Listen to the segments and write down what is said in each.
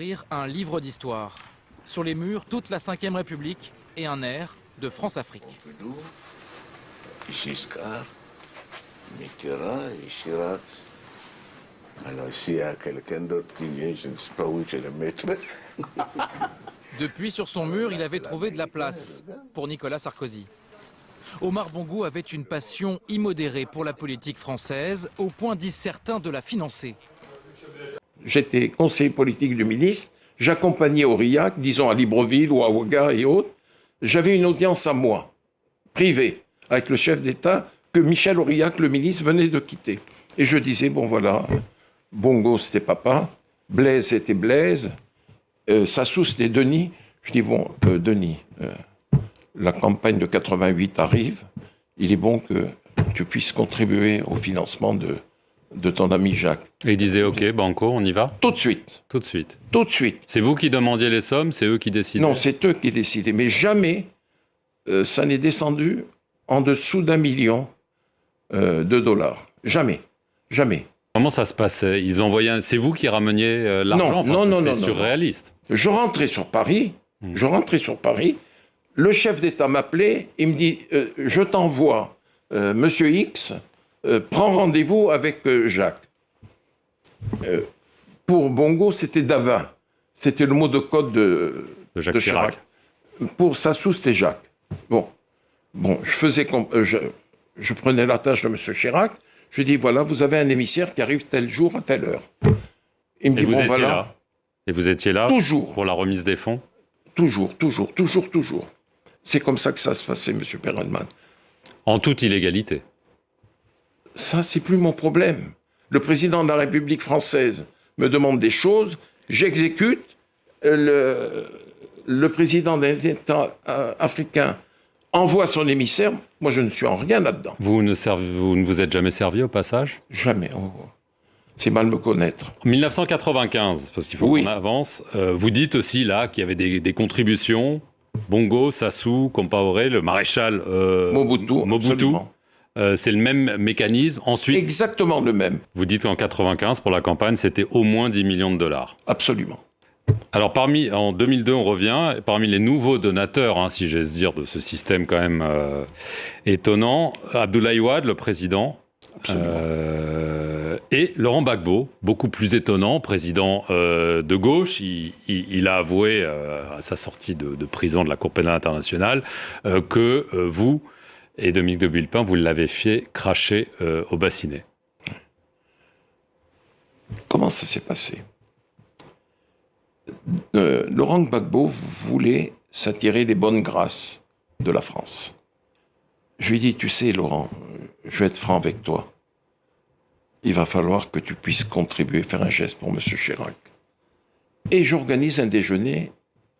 ouvrir un livre d'histoire. Sur les murs, toute la Ve République et un air de France-Afrique. Pompidou, Giscard, Mitterrand et Chirac. Alors s'il y a quelqu'un d'autre qui vient, je ne sais pas où je le mettrai. Depuis, sur son mur, il avait trouvé de la place pour Nicolas Sarkozy. Omar Bongo avait une passion immodérée pour la politique française, au point, disent certains, de la financer. J'étais conseiller politique du ministre, j'accompagnais Aurillac, disons à Libreville ou à Ouaga et autres. J'avais une audience à moi, privée, avec le chef d'État que Michel Aurillac, le ministre, venait de quitter. Et je disais, bon voilà, Bongo c'était papa, Blaise c'était Blaise, Sassou c'était Denis. Je dis, bon, Denis, la campagne de 88 arrive, il est bon que tu puisses contribuer au financement de ton ami Jacques. Et il disait, ok, Banco, on y va? Tout de suite. Tout de suite. Tout de suite. C'est vous qui demandiez les sommes, c'est eux qui décidaient? Non, c'est eux qui décidaient. Mais jamais ça n'est descendu en dessous d'1 million de dollars. Jamais. Jamais. Comment ça se passait? Ils envoyaient c'est vous qui rameniez l'argent? Non, c'est surréaliste. Je rentrais sur Paris. Le chef d'État m'appelait, il me dit, je t'envoie Monsieur X, prends rendez-vous avec Jacques. Pour Bongo, c'était Davin. C'était le mot de code de Jacques Chirac. Pour Sassou, c'était Jacques. Bon, je faisais je prenais la tâche de Monsieur Chirac. Je lui dis, voilà, vous avez un émissaire qui arrive tel jour à telle heure. Il me dit, vous bon, étiez voilà. là. Et vous étiez là Toujours. Pour la remise des fonds? Toujours. C'est comme ça que ça se passait, Monsieur Perelman. En toute illégalité. Ça, c'est plus mon problème. Le président de la République française me demande des choses, j'exécute. Le président des États africains envoie son émissaire. Moi, je ne suis en rien là-dedans. Vous ne vous êtes jamais servi au passage? Jamais. C'est mal me connaître. En 1995, parce qu'il faut qu'on avance, vous dites aussi là qu'il y avait des contributions. Bongo, Sassou, Compaoré, le maréchal Mobutu. C'est le même mécanisme. Ensuite, exactement le même. Vous dites qu'en 95, pour la campagne, c'était au moins 10 millions de dollars. Absolument. Alors, en 2002, on revient, parmi les nouveaux donateurs, si j'ose dire, de ce système quand même étonnant, Abdoulaye Wade, le président, et Laurent Gbagbo, beaucoup plus étonnant, président de gauche. Il a avoué à sa sortie de prison de la Cour pénale internationale que vous et Dominique de Villepin, vous l'avez fait cracher au bassinet. Comment ça s'est passé? Laurent Gbagbo voulait s'attirer les bonnes grâces de la France. Je lui ai dit, tu sais Laurent, je vais être franc avec toi. Il va falloir que tu puisses contribuer, faire un geste pour M. Chirac. Et j'organise un déjeuner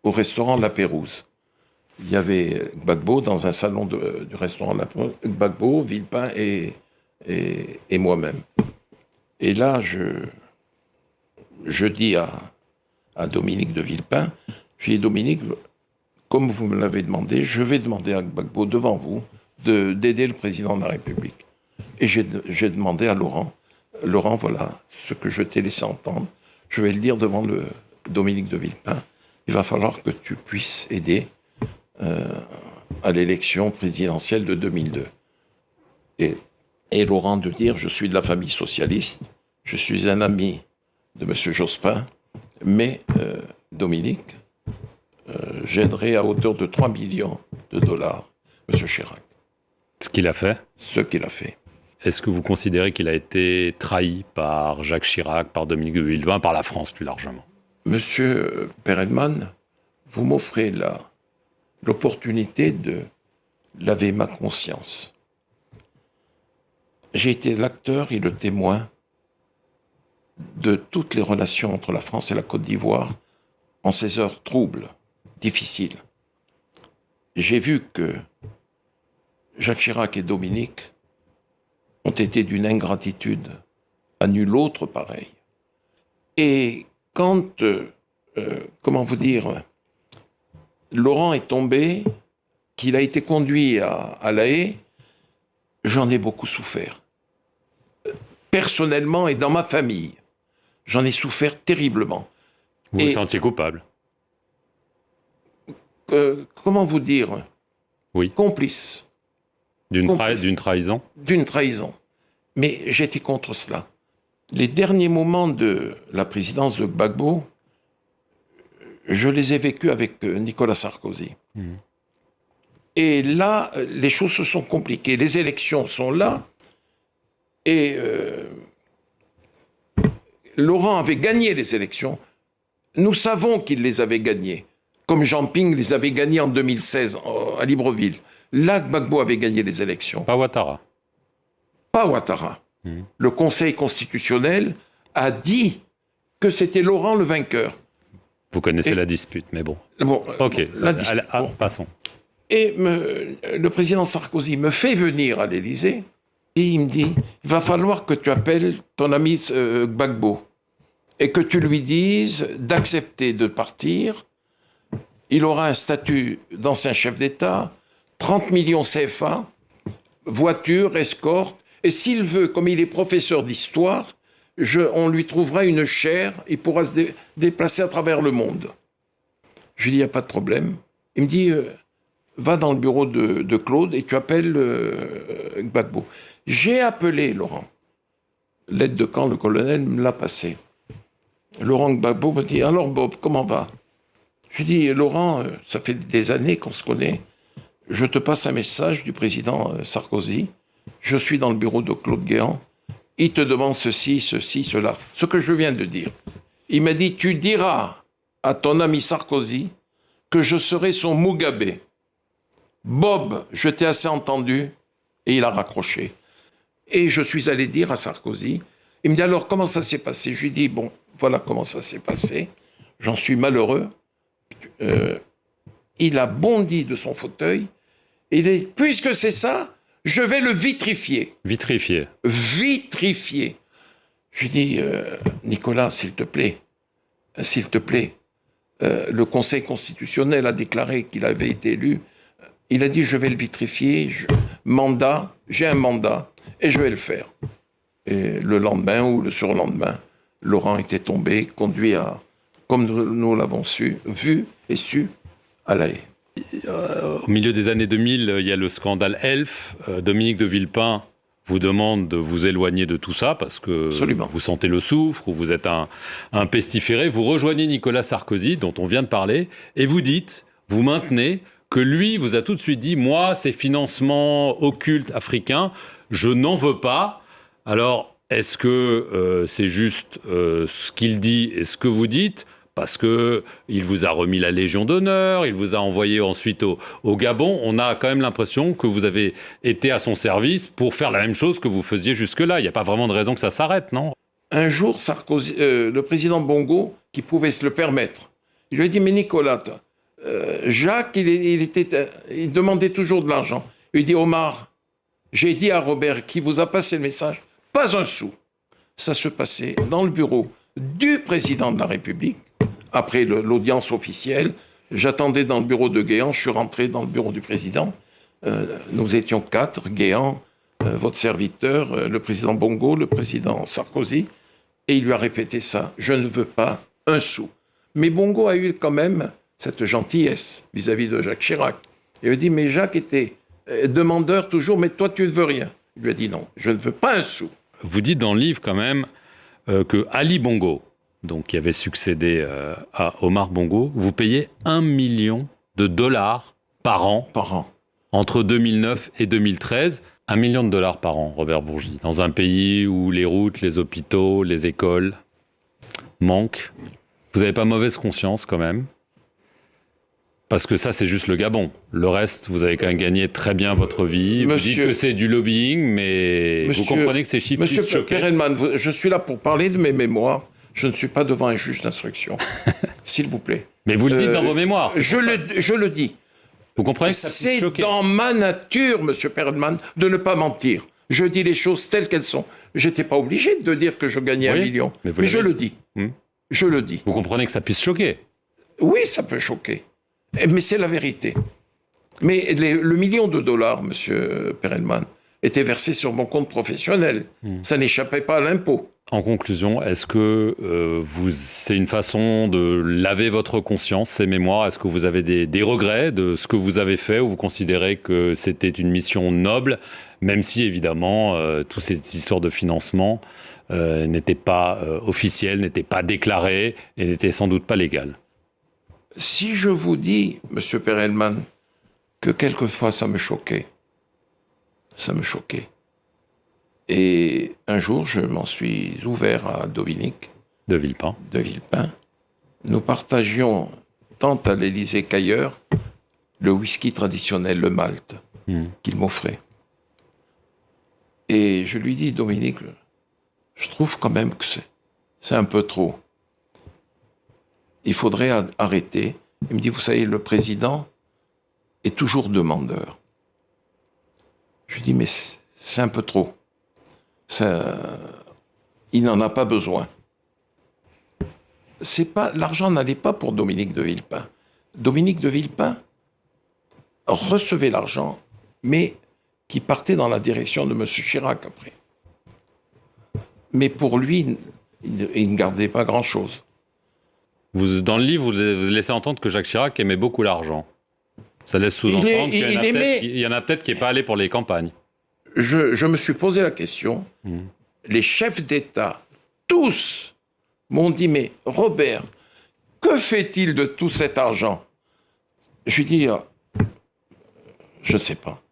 au restaurant La Pérouse. Il y avait Gbagbo dans un salon du restaurant La Pérouse, Gbagbo, Villepin et moi-même. Et là, je dis à Dominique de Villepin, je lui dis, Dominique, comme vous me l'avez demandé, je vais demander à Gbagbo devant vous d'aider le président de la République. Et j'ai demandé à Laurent, voilà ce que je t'ai laissé entendre, je vais le dire devant le Dominique de Villepin, il va falloir que tu puisses aider à l'élection présidentielle de 2002. Et Laurent de dire, je suis de la famille socialiste, je suis un ami de M. Jospin, mais Dominique, j'aiderai à hauteur de 3 millions de dollars M. Chirac. Ce qu'il a fait? Ce qu'il a fait. Est-ce que vous considérez qu'il a été trahi par Jacques Chirac, par Dominique de Villepin, par la France plus largement? Monsieur Perelman, vous m'offrez l'opportunité de laver ma conscience. J'ai été l'acteur et le témoin de toutes les relations entre la France et la Côte d'Ivoire en ces heures troubles, difficiles. J'ai vu que Jacques Chirac et Dominique ont été d'une ingratitude à nul autre pareil. Et quand, comment vous dire, Laurent est tombé, qu'il a été conduit à La Haye, j'en ai beaucoup souffert. Personnellement et dans ma famille, j'en ai souffert terriblement. Vous vous sentiez coupable? Comment vous dire? Oui. Complice. D'une trahison? D'une trahison. Mais j'étais contre cela. Les derniers moments de la présidence de Gbagbo, je les ai vécus avec Nicolas Sarkozy. Et là, les choses se sont compliquées. Les élections sont là. Et Laurent avait gagné les élections. Nous savons qu'il les avait gagnées. Comme Jean Ping les avait gagnées en 2016 à Libreville. Là, Gbagbo avait gagné les élections. Pas Ouattara. Pas Ouattara. Le Conseil constitutionnel a dit que c'était Laurent le vainqueur. Vous connaissez la dispute, mais bon. Ok, passons. Et le président Sarkozy me fait venir à l'Élysée et il me dit, il va falloir que tu appelles ton ami Gbagbo et que tu lui dises d'accepter de partir. Il aura un statut d'ancien chef d'État, 30 millions CFA, voiture, escorte, et s'il veut, comme il est professeur d'histoire, on lui trouvera une chaire, il pourra se déplacer à travers le monde. Je lui dis, il n'y a pas de problème. Il me dit, va dans le bureau de Claude et tu appelles Gbagbo. J'ai appelé Laurent. L'aide de camp, le colonel, me l'a passé. Laurent Gbagbo me dit, alors Bob, comment va? Je lui dis, Laurent, ça fait des années qu'on se connaît. Je te passe un message du président Sarkozy. Je suis dans le bureau de Claude Guéant. Il te demande ceci, ceci, cela. Ce que je viens de dire. Il m'a dit, tu diras à ton ami Sarkozy que je serai son Mugabe. Bob, je t'ai assez entendu. Et il a raccroché. Et je suis allé dire à Sarkozy, il me dit, alors comment ça s'est passé? Je lui dis, bon, voilà comment ça s'est passé. J'en suis malheureux. Il a bondi de son fauteuil. Et il dit, puisque c'est ça, je vais le vitrifier. Vitrifier. Vitrifier. Je lui dis, Nicolas, s'il te plaît, le Conseil constitutionnel a déclaré qu'il avait été élu. Il a dit, je vais le vitrifier, j'ai un mandat, et je vais le faire. Et le lendemain ou le surlendemain, Laurent était tombé, conduit à, comme nous l'avons vu et su, à La Haye. Au milieu des années 2000, il y a le scandale Elf. Dominique de Villepin vous demande de vous éloigner de tout ça parce que Absolument. Vous sentez le soufre ou vous êtes un pestiféré. Vous rejoignez Nicolas Sarkozy, dont on vient de parler, et vous maintenez que lui vous a tout de suite dit « Moi, ces financements occultes africains, je n'en veux pas. » Alors, est-ce que c'est juste ce qu'il dit et ce que vous dites ? Parce qu'il vous a remis la Légion d'honneur, il vous a envoyé ensuite au Gabon. On a quand même l'impression que vous avez été à son service pour faire la même chose que vous faisiez jusque-là. Il n'y a pas vraiment de raison que ça s'arrête, non? Un jour, Sarkozy, le président Bongo, qui pouvait se le permettre, il lui a dit « Mais Nicolas, Jacques, il demandait toujours de l'argent. » Il lui dit « Omar, j'ai dit à Robert, qui vous a passé le message, pas un sou. » Ça se passait dans le bureau du président de la République. Après l'audience officielle, j'attendais dans le bureau de Guéant, je suis rentré dans le bureau du président. Nous étions 4, Guéant, votre serviteur, le président Bongo, le président Sarkozy, et il lui a répété ça, je ne veux pas un sou. Mais Bongo a eu quand même cette gentillesse vis-à-vis de Jacques Chirac. Il lui a dit, mais Jacques était demandeur toujours, mais toi tu ne veux rien. Il lui a dit non, je ne veux pas un sou. Vous dites dans le livre quand même que Ali Bongo, donc qui avait succédé à Omar Bongo, vous payez $1 million par an. Par an. Entre 2009 et 2013. $1 million par an, Robert Bourgi, dans un pays où les routes, les hôpitaux, les écoles manquent. Vous n'avez pas mauvaise conscience quand même? Parce que ça, c'est juste le Gabon. Le reste, vous avez quand même gagné très bien votre vie. Vous dites que c'est du lobbying, mais vous comprenez que ces chiffres puissent choquer. Monsieur Perelman, je suis là pour parler de mes mémoires. Je ne suis pas devant un juge d'instruction. S'il vous plaît. Mais vous le dites dans vos mémoires. Je le dis. Vous comprenez que ça puisse choquer. C'est dans ma nature, monsieur Perelman, de ne pas mentir. Je dis les choses telles qu'elles sont. Je n'étais pas obligé de dire que je gagnais $1 million. Mais je le dis. Je le dis. Vous comprenez que ça puisse choquer. Oui, ça peut choquer. Mais c'est la vérité. Mais le $1 million, monsieur Perelman, était versé sur mon compte professionnel. Ça n'échappait pas à l'impôt. En conclusion, est-ce que c'est une façon de laver votre conscience, ces mémoires? Est-ce que vous avez des regrets de ce que vous avez fait, ou vous considérez que c'était une mission noble, même si évidemment toutes ces histoires de financement n'étaient pas officielles, n'étaient pas déclarées et n'étaient sans doute pas légales? Si je vous dis, Monsieur Perelman, que quelquefois ça me choquait. Et un jour, je m'en suis ouvert à Dominique de Villepin. Nous partagions, tant à l'Élysée qu'ailleurs, le whisky traditionnel, le malt, qu'il m'offrait. Et je lui dis, Dominique, je trouve quand même que c'est un peu trop. Il faudrait arrêter. Il me dit, vous savez, le président est toujours demandeur. Je lui dis, mais c'est un peu trop. Il n'en a pas besoin. L'argent n'allait pas pour Dominique de Villepin. Dominique de Villepin recevait l'argent, mais qui partait dans la direction de M. Chirac après. Mais pour lui, il ne gardait pas grand-chose. Dans le livre, vous laissez entendre que Jacques Chirac aimait beaucoup l'argent. Ça laisse sous-entendre qu'il y en a peut-être qui n'est pas allé pour les campagnes. Je me suis posé la question. Les chefs d'État, tous, m'ont dit, mais Robert, que fait-il de tout cet argent? Je lui dis, je ne sais pas.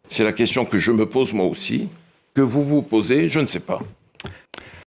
C'est la question que je me pose moi aussi, que vous vous posez, je ne sais pas.